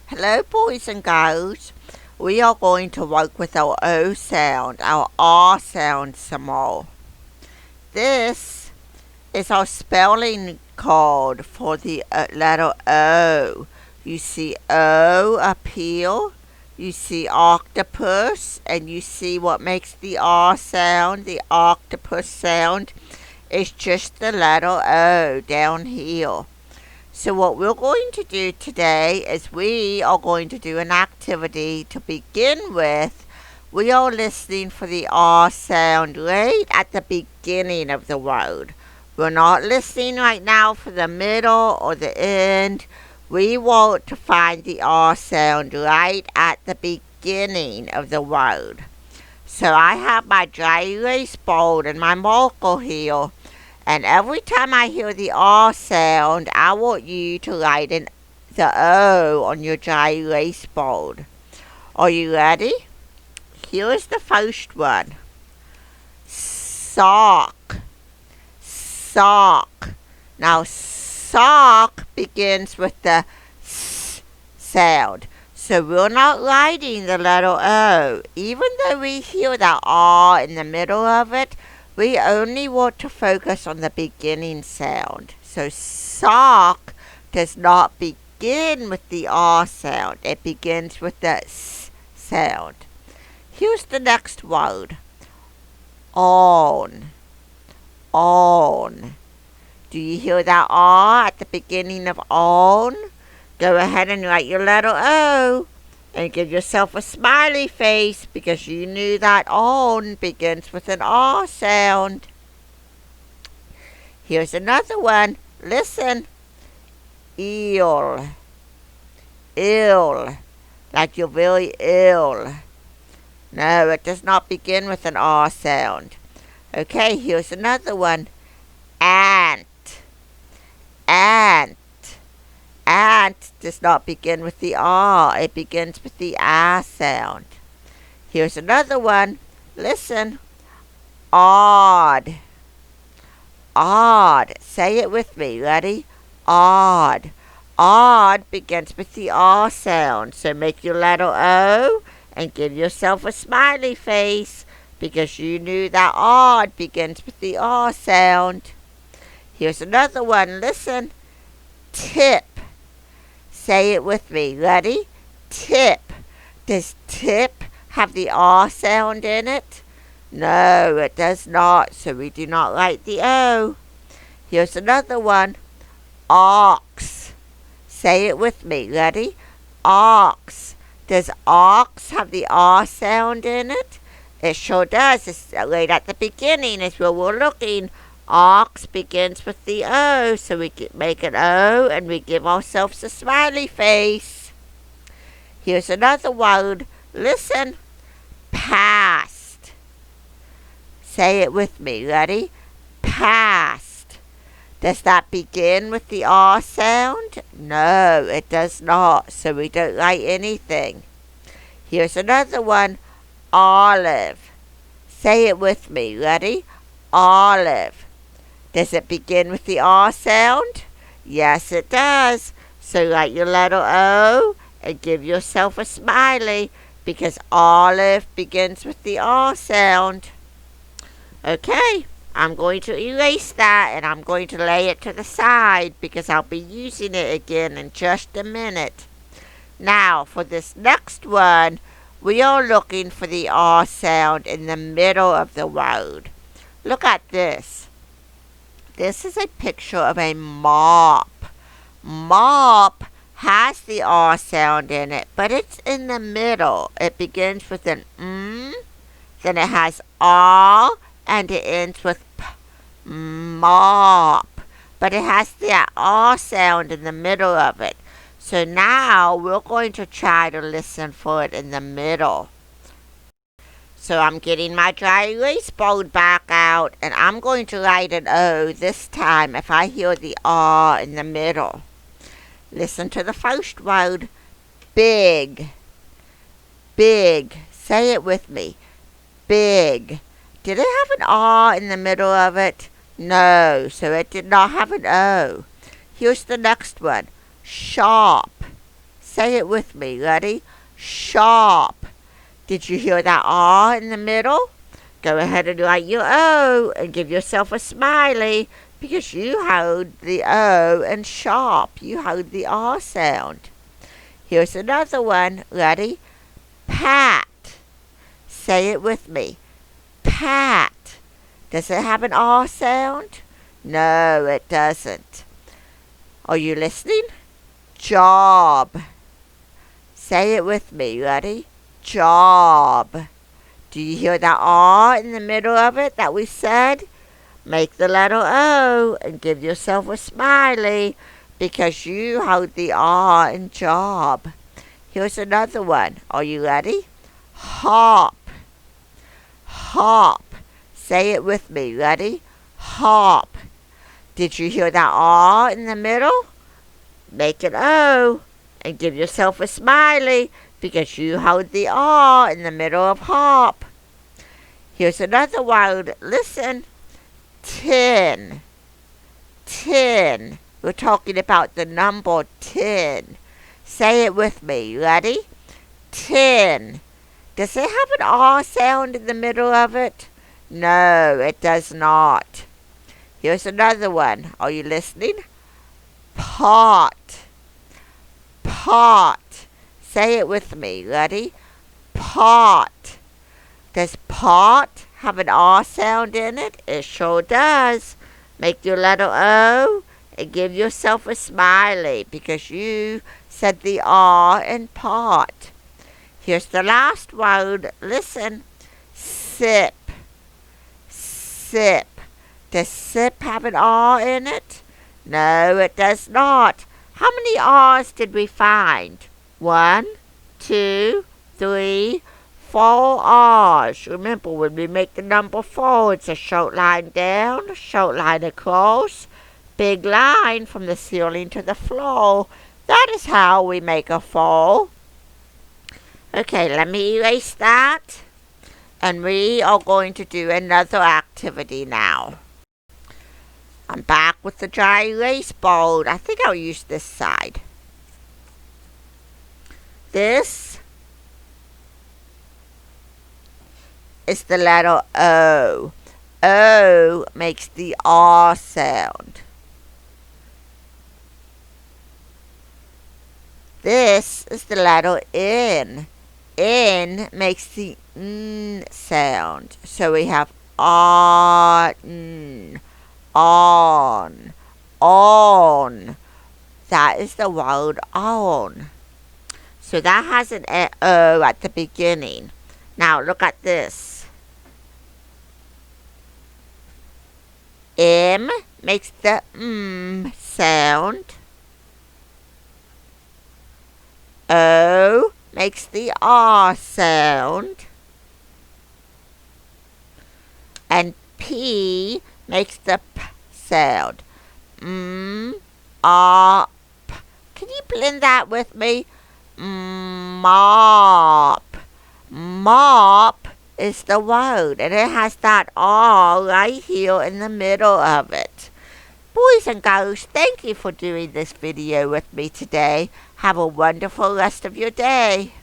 Hello, boys and girls. We are going to work with our O sound, our R sound some more. This is our spelling card for the letter O. You see O up here, you see octopus, and you see what makes the R sound, the octopus sound, is just the letter O down here. So what we're going to do today is we are going to do an activity to begin with. We are listening for the R sound right at the beginning of the word. We're not listening right now for the middle or the end. We want to find the R sound right at the beginning of the word. So I have my dry erase board and my marker here. And every time I hear the R sound, I want you to write the O on your dry erase board. Are you ready? Here is the first one. Sock. Sock. Now, sock begins with the S sound. So we're not writing the letter O. Even though we hear the R in the middle of it, we only want to focus on the beginning sound. So sock does not begin with the R sound. It begins with the S sound. Here's the next word. On. On. Do you hear that R at the beginning of on? Go ahead and write your letter O. And give yourself a smiley face because you knew that on begins with an R sound. Here's another one. Listen. Ill. Ill. Like you're very ill. No, it does not begin with an R sound. Okay, here's another one. Ant. Ant. Ant does not begin with the R. It begins with the I sound. Here's another one. Listen. Odd. Odd. Say it with me. Ready? Odd. Odd begins with the R sound. So make your letter O and give yourself a smiley face because you knew that odd begins with the R sound. Here's another one. Listen. Tip. Say it with me. Ready? Tip. Does tip have the R sound in it? No, it does not, so we do not write the O. Here's another one. Ox. Say it with me. Ready? Ox. Does ox have the R sound in it? It sure does. It's right at the beginning is where we're looking. Ox begins with the O, so we make an O and we give ourselves a smiley face. Here's another word. Listen. Past. Say it with me. Ready? Past. Does that begin with the R sound? No, it does not, so we don't write anything. Here's another one. Olive. Say it with me. Ready? Olive. Does it begin with the R sound? Yes, it does. So write your letter O and give yourself a smiley because olive begins with the R sound. Okay, I'm going to erase that and I'm going to lay it to the side because I'll be using it again in just a minute. Now, for this next one, we are looking for the R sound in the middle of the word. Look at this. This is a picture of a mop. Mop has the R sound in it, but it's in the middle. It begins with an then it has R, and it ends with P. Mop. But it has that R sound in the middle of it. So now we're going to try to listen for it in the middle. So I'm getting my dry erase board back out and I'm going to write an O this time if I hear the R in the middle. Listen to the first word. Big. Big. Say it with me. Big. Did it have an R in the middle of it? No, so it did not have an O. Here's the next one. Sharp. Say it with me. Ready? Sharp. Did you hear that R in the middle? Go ahead and write your O and give yourself a smiley because you heard the O, and sharp, you heard the R sound. Here's another one. Ready? Pat. Say it with me. Pat. Does it have an R sound? No, it doesn't. Are you listening? Job. Say it with me. Ready? Job. Do you hear that R in the middle of it that we said? Make the letter O and give yourself a smiley because you heard the R in job. Here's another one. Are you ready? Hop. Hop. Say it with me. Ready? Hop. Did you hear that R in the middle? Make it O and give yourself a smiley because you heard the R in the middle of hop. Here's another word. Listen. Tin. Tin. We're talking about the number 10. Say it with me. Ready? Tin. Does it have an R sound in the middle of it? No, it does not. Here's another one. Are you listening? Pot. Pot. Say it with me. Ready? Pot. Does pot have an R sound in it? It sure does. Make your letter O and give yourself a smiley because you said the R in pot. Here's the last word. Listen. Sip. Sip. Does sip have an R in it? No, it does not. How many R's did we find? 1, 2, 3, 4 R's. Remember, when we make the number 4, it's a short line down, short line across, big line from the ceiling to the floor. That is how we make a 4. Okay, let me erase that. And we are going to do another activity now. I'm back with the dry erase board. I think I'll use this side. This is the letter O. O makes the R sound. This is the letter N. N makes the N sound. So we have on, on. That is the word on. So that has an O at the beginning. Now look at this. M makes the sound. O makes the R sound. And P makes the P sound. R, P. Can you blend that with me? Mop. Mop is the word, and it has that R right here in the middle of it. Boys and girls, thank you for doing this video with me today. Have a wonderful rest of your day.